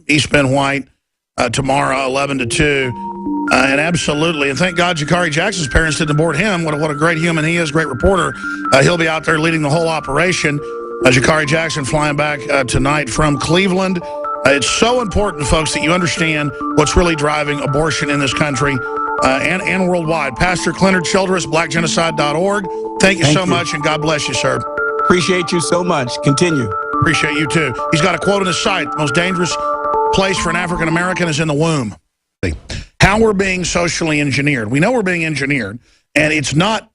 East Bend White tomorrow, 11 to 2. And absolutely, and thank God Jakari Jackson's parents didn't abort him. What a great human he is, great reporter. He'll be out there leading the whole operation. Jakari Jackson flying back tonight from Cleveland. It's so important, folks, that you understand what's really driving abortion in this country and worldwide. Pastor Cleonard Childress, blackgenocide.org. Thank you so much, and God bless you, sir. Appreciate you so much. Continue. Appreciate you, too. He's got a quote on his site: the most dangerous place for an African-American is in the womb. How we're being socially engineered. We know we're being engineered, and it's not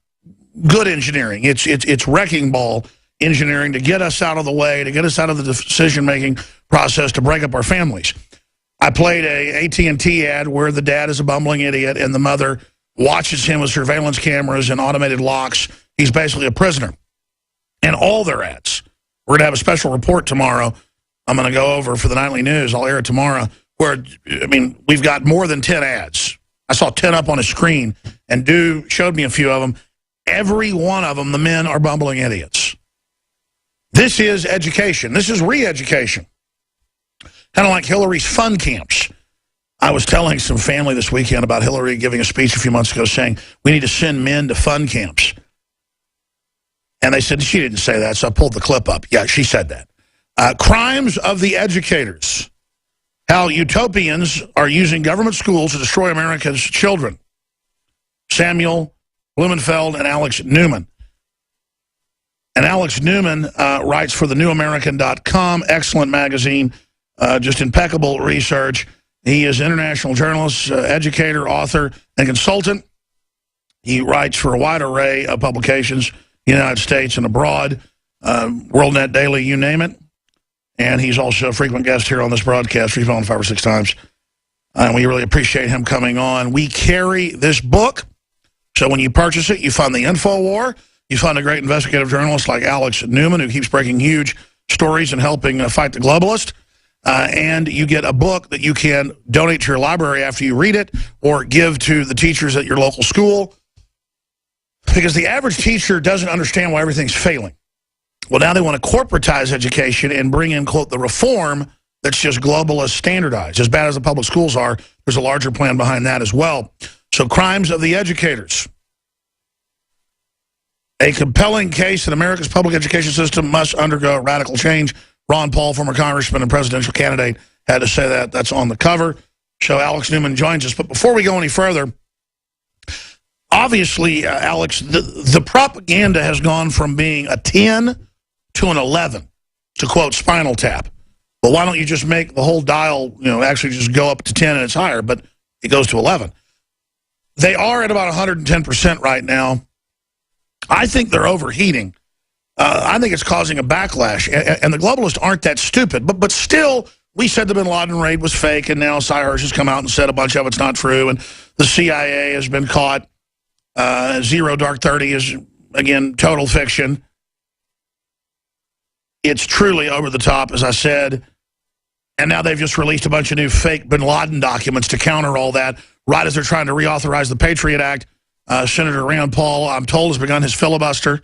good engineering. It's wrecking ball engineering to get us out of the way, to get us out of the decision-making process, to break up our families. I played a AT&T ad where the dad is a bumbling idiot and the mother watches him with surveillance cameras and automated locks. He's basically a prisoner. And all their ads. We're going to have a special report tomorrow I'm going to go over for the nightly news. I'll air it tomorrow. Where, I mean, we've got more than 10 ads. I saw 10 up on a screen, and Dew showed me a few of them. Every one of them, the men are bumbling idiots. This is education. This is re-education. Kind of like Hillary's fun camps. I was telling some family this weekend about Hillary giving a speech a few months ago saying we need to send men to fun camps. And they said, she didn't say that, so I pulled the clip up. Yeah, she said that. Crimes of the educators. How utopians are using government schools to destroy America's children. Samuel Blumenfeld and Alex Newman. And Alex Newman writes for thenewamerican.com, excellent magazine, just impeccable research. He is an international journalist, educator, author, and consultant. He writes for a wide array of publications, United States and abroad, WorldNet Daily, you name it. And he's also a frequent guest here on this broadcast. We've on 5 or 6 times. And we really appreciate him coming on. We carry this book. So when you purchase it, you fund the InfoWar. You fund a great investigative journalist like Alex Newman, who keeps breaking huge stories and helping fight the globalist. And you get a book that you can donate to your library after you read it or give to the teachers at your local school. Because the average teacher doesn't understand why everything's failing. Well, now they want to corporatize education and bring in, quote, the reform that's just globalist standardized. As bad as the public schools are, there's a larger plan behind that as well. So crimes of the educators. A compelling case that America's public education system must undergo radical change. Ron Paul, former congressman and presidential candidate, had to say that. That's on the cover. So Alex Newman joins us. But before we go any further, obviously, Alex, the propaganda has gone from being a 10 to an 11, to quote Spinal Tap. Well, why don't you just make the whole dial, actually just go up to 10 and it's higher, but it goes to 11. They are at about 110% right now. I think they're overheating. I think it's causing a backlash, and the globalists aren't that stupid. But still, we said the bin Laden raid was fake, and now Cy Hirsch has come out and said a bunch of it's not true, and the CIA has been caught. Zero Dark 30 is, again, total fiction. It's truly over the top, as I said. And now they've just released a bunch of new fake bin Laden documents to counter all that, right as they're trying to reauthorize the Patriot Act. Senator Rand Paul, I'm told, has begun his filibuster.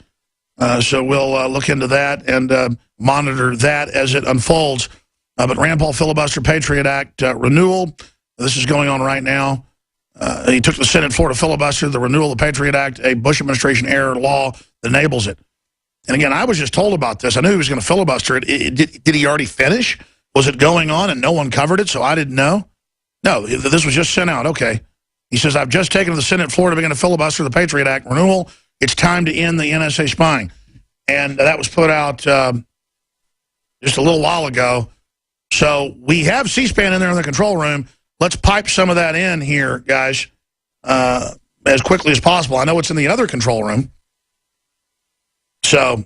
So we'll look into that and monitor that as it unfolds. But Rand Paul filibuster, Patriot Act renewal. This is going on right now. He took the Senate floor to filibuster the renewal of the Patriot Act, a Bush administration era law that enables it. And again, I was just told about this. I knew he was going to filibuster it. Did he already finish? Was it going on and no one covered it, so I didn't know? No, this was just sent out. Okay. He says, I've just taken to the Senate floor to begin to filibuster the Patriot Act renewal. It's time to end the NSA spying. And that was put out just a little while ago. So we have C-SPAN in there in the control room. Let's pipe some of that in here, guys, as quickly as possible. I know it's in the other control room. So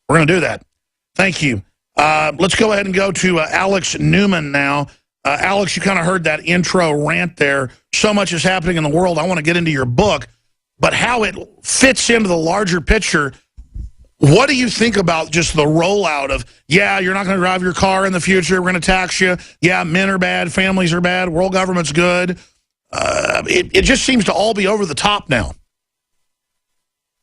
we're going to do that. Thank you. Let's go ahead and go to Alex Newman now. Alex, you kind of heard that intro rant there. So much is happening in the world. I want to get into your book, but how it fits into the larger picture. What do you think about just the rollout of, yeah, you're not going to drive your car in the future, we're going to tax you, yeah, men are bad, families are bad, world government's good. It just seems to all be over the top now.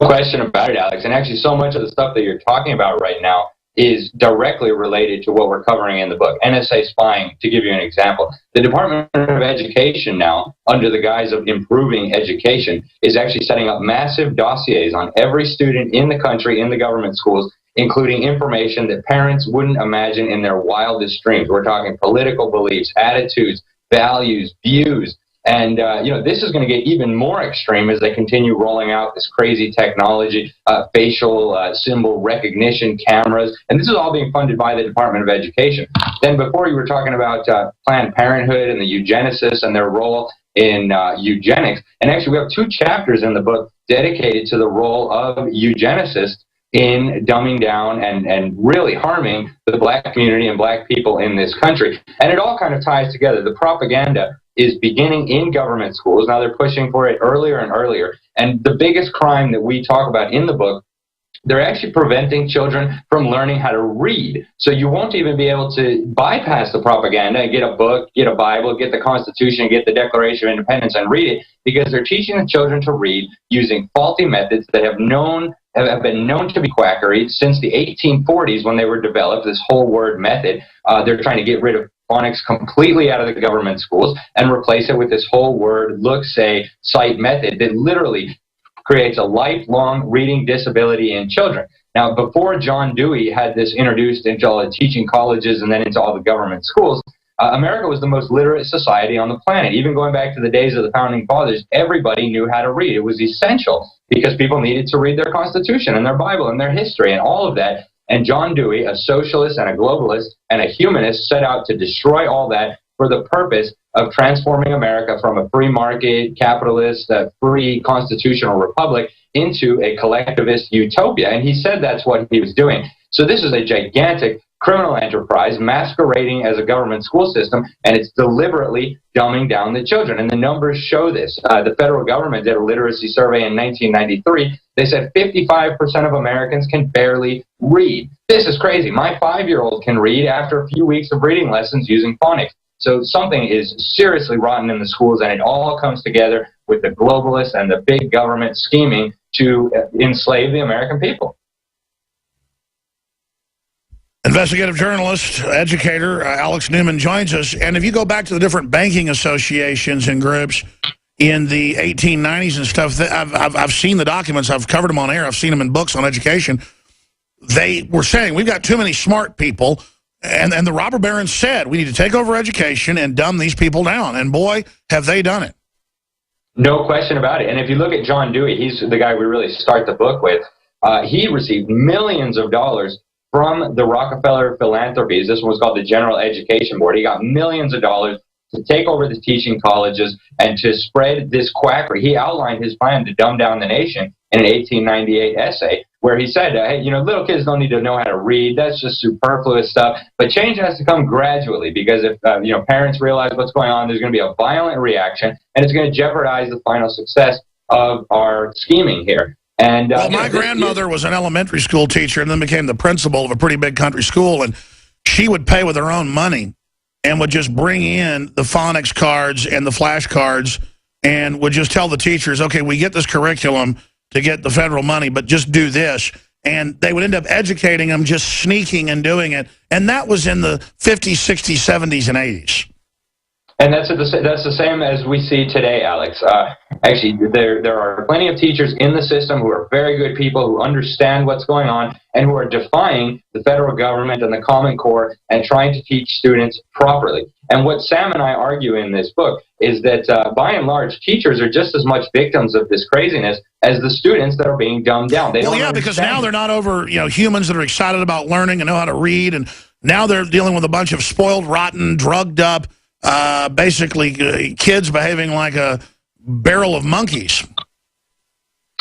No question about it, Alex. And actually so much of the stuff that you're talking about right now is directly related to what we're covering in the book. NSA spying, to give you an example. The Department of Education now, under the guise of improving education, is actually setting up massive dossiers on every student in the country, in the government schools, including information that parents wouldn't imagine in their wildest dreams. We're talking political beliefs, attitudes, values, views. And, this is going to get even more extreme as they continue rolling out this crazy technology, facial symbol recognition cameras. And this is all being funded by the Department of Education. Then before you were talking about Planned Parenthood and the eugenicists and their role in eugenics. And actually, we have 2 chapters in the book dedicated to the role of eugenicists in dumbing down and really harming the black community and black people in this country. And it all kind of ties together. The propaganda is beginning in government schools. Now they're pushing for it earlier and earlier. And the biggest crime that we talk about in the book, they're actually preventing children from learning how to read. So you won't even be able to bypass the propaganda and get a book, get a Bible, get the Constitution, get the Declaration of Independence and read it, because they're teaching the children to read using faulty methods that have been known to be quackery since the 1840s when they were developed, this whole word method. They're trying to get rid of phonics completely out of the government schools and replace it with this whole word, look, say, cite method that literally creates a lifelong reading disability in children. Now, before John Dewey had this introduced into all the teaching colleges and then into all the government schools, America was the most literate society on the planet. Even going back to the days of the Founding Fathers, everybody knew how to read. It was essential because people needed to read their Constitution and their Bible and their history and all of that. And John Dewey, a socialist and a globalist and a humanist, set out to destroy all that for the purpose of transforming America from a free market, capitalist, free constitutional republic into a collectivist utopia. And he said that's what he was doing. So this is a gigantic criminal enterprise masquerading as a government school system, and it's deliberately dumbing down the children. And the numbers show this. The federal government did a literacy survey in 1993. They said 55% of Americans can barely read. This is crazy. My 5-year-old can read after a few weeks of reading lessons using phonics. So something is seriously rotten in the schools, and it all comes together with the globalists and the big government scheming to enslave the American people. Investigative journalist, educator, Alex Newman joins us. And if you go back to the different banking associations and groups in the 1890s and stuff, I've seen the documents. I've covered them on air. I've seen them in books on education. They were saying, we've got too many smart people. And the robber barons said, we need to take over education and dumb these people down. And boy, have they done it. No question about it. And if you look at John Dewey, he's the guy we really start the book with. He received millions of dollars from the Rockefeller philanthropies. This one was called the General Education Board. He got millions of dollars to take over the teaching colleges and to spread this quackery. He outlined his plan to dumb down the nation in an 1898 essay where he said, hey, little kids don't need to know how to read. That's just superfluous stuff. But change has to come gradually, because if parents realize what's going on, there's going to be a violent reaction, and it's going to jeopardize the final success of our scheming here. And well, my grandmother was an elementary school teacher and then became the principal of a pretty big country school, and she would pay with her own money and would just bring in the phonics cards and the flashcards and would just tell the teachers, okay, we get this curriculum to get the federal money, but just do this. And they would end up educating them, just sneaking and doing it. And that was in the 50s, 60s, 70s, and 80s. And that's the same as we see today, Alex. Actually, there are plenty of teachers in the system who are very good people who understand what's going on and who are defying the federal government and the Common Core and trying to teach students properly. And what Sam and I argue in this book is that, by and large, teachers are just as much victims of this craziness as the students that are being dumbed down. Because now they're not over humans that are excited about learning and know how to read, and now they're dealing with a bunch of spoiled, rotten, drugged up, basically kids behaving like a barrel of monkeys.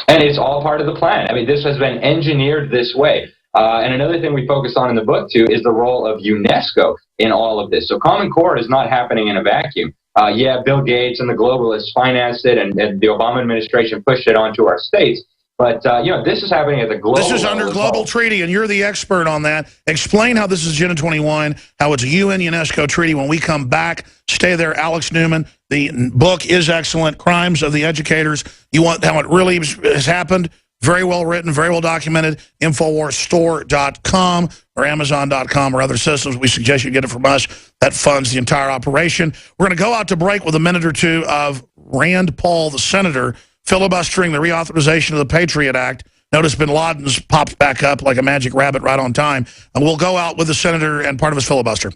And it's all part of the plan. I mean, this has been engineered this way. And another thing we focus on in the book, too, is the role of UNESCO in all of this. So Common Core is not happening in a vacuum. Bill Gates and the globalists financed it, and the Obama administration pushed it onto our states. But, this is happening at the global level. This is under global treaty, and you're the expert on that. Explain how this is Agenda 21, how it's a UN-UNESCO treaty. When we come back, stay there. Alex Newman, the book is excellent, Crimes of the Educators. You want how it really has happened? Very well written, very well documented. Infowarsstore.com or or Amazon.com or other systems, we suggest you get it from us. That funds the entire operation. We're going to go out to break with a minute or two of Rand Paul, the senator, filibustering the reauthorization of the Patriot Act. Notice bin Laden's popped back up like a magic rabbit right on time. And we'll go out with the senator and part of his filibuster.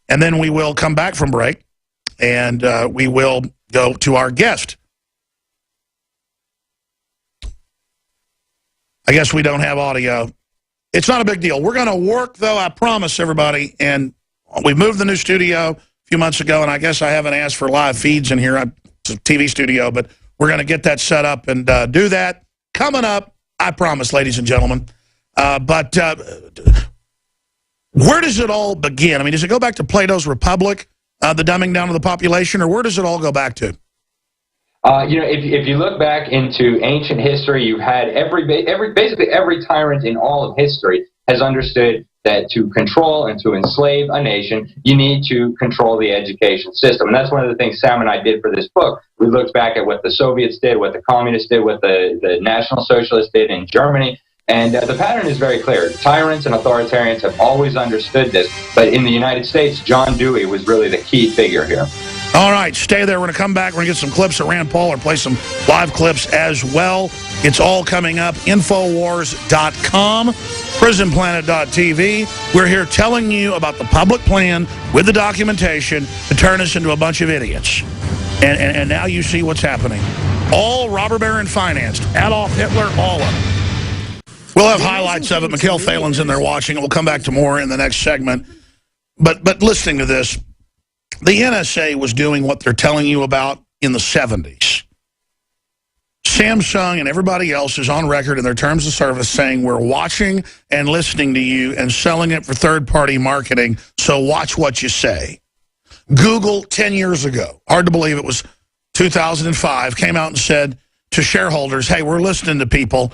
And then we will come back from break, and we will go to our guest. I guess we don't have audio. It's not a big deal. We're going to work, though, I promise everybody. And we moved the new studio a few months ago, and I guess I haven't asked for live feeds in here. It's a TV studio, but we're going to get that set up and do that. Coming up, I promise, ladies and gentlemen. But where does it all begin? I mean, does it go back to Plato's Republic, the dumbing down of the population, or where does it all go back to? If you look back into ancient history, you've had basically every tyrant in all of history has understood that to control and to enslave a nation, you need to control the education system. And that's one of the things Sam and I did for this book. We looked back at what the Soviets did, what the communists did, what the National Socialists did in Germany. And the pattern is very clear. Tyrants and authoritarians have always understood this. But in the United States, John Dewey was really the key figure here. All right, stay there. We're going to come back. We're going to get some clips of Rand Paul or play some live clips as well. It's all coming up. Infowars.com, prisonplanet.tv. We're here telling you about the public plan with the documentation to turn us into a bunch of idiots. And now you see what's happening. All robber baron financed. Adolf Hitler, all of it. We'll have highlights of it. Mikhail Phelan's in there watching. We'll come back to more in the next segment. But listening to this, the NSA was doing what they're telling you about in the 70s. Samsung and everybody else is on record in their terms of service saying we're watching and listening to you and selling it for third-party marketing, so watch what you say. Google 10 years ago, hard to believe it was 2005, came out and said to shareholders, hey, we're listening to people,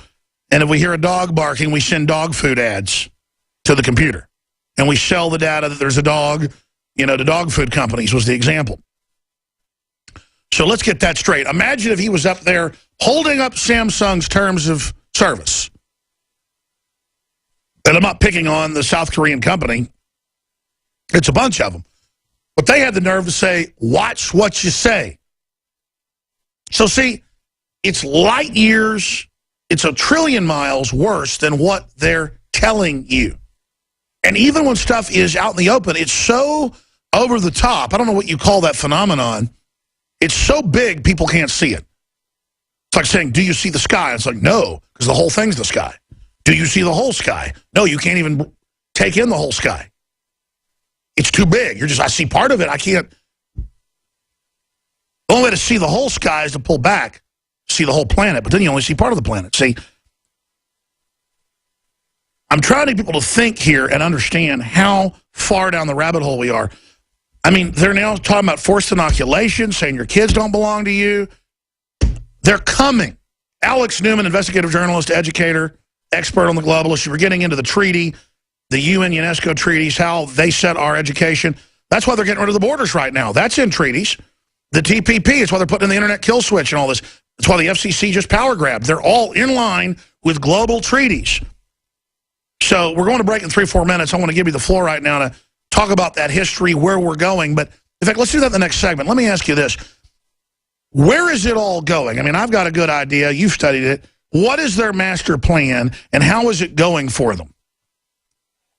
and if we hear a dog barking, we send dog food ads to the computer. And we sell the data that there's a dog, to dog food companies was the example. So let's get that straight. Imagine if he was up there holding up Samsung's terms of service. And I'm not picking on the South Korean company. It's a bunch of them. But they had the nerve to say, watch what you say. So see, it's light years. It's a trillion miles worse than what they're telling you. And even when stuff is out in the open, it's so over the top. I don't know what you call that phenomenon. It's so big, people can't see it. It's like saying, do you see the sky? It's like, no, because the whole thing's the sky. Do you see the whole sky? No, you can't even take in the whole sky. It's too big. I see part of it. I can't. The only way to see the whole sky is to pull back, see the whole planet, but then you only see part of the planet. See, I'm trying to get people to think here and understand how far down the rabbit hole we are. I mean, they're now talking about forced inoculation, saying your kids don't belong to you. They're coming. Alex Newman, investigative journalist, educator, expert on the globalists. We're getting into the treaty, the UN UNESCO treaties, how they set our education. That's why they're getting rid of the borders right now. That's in treaties. The TPP is why they're putting in the internet kill switch and all this. That's why the FCC just power grabbed. They're all in line with global treaties. So we're going to break in 3-4 minutes. I want to give you the floor right now to talk about that history, where we're going. But in fact, let's do that in the next segment. Let me ask you this. Where is it all going? I mean, I've got a good idea. You've studied it. What is their master plan, and how is it going for them?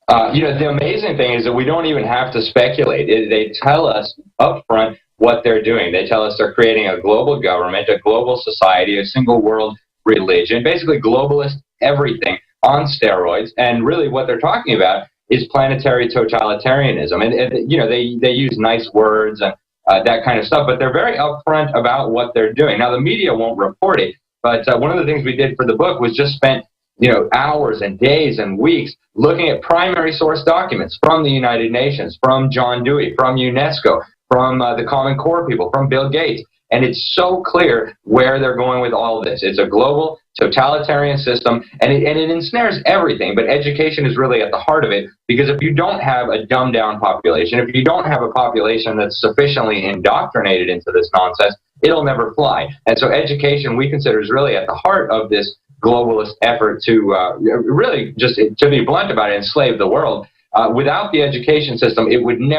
The amazing thing is that we don't even have to speculate. They tell us up front what they're doing. They tell us they're creating a global government, a global society, a single world religion, basically globalist everything on steroids. And really what they're talking about is planetary totalitarianism. And they use nice words and that kind of stuff, but they're very upfront about what they're doing. Now, the media won't report it, but one of the things we did for the book was just spent hours and days and weeks looking at primary source documents from the United Nations, from John Dewey, from UNESCO, from the Common Core people, from Bill Gates. And it's so clear where they're going with all of this. It's a global totalitarian system, and it ensnares everything, but education is really at the heart of it, because if you don't have a dumbed-down population, if you don't have a population that's sufficiently indoctrinated into this nonsense, it'll never fly. And so education, we consider, is really at the heart of this globalist effort to really, just to be blunt about it, enslave the world. Without the education system, it would never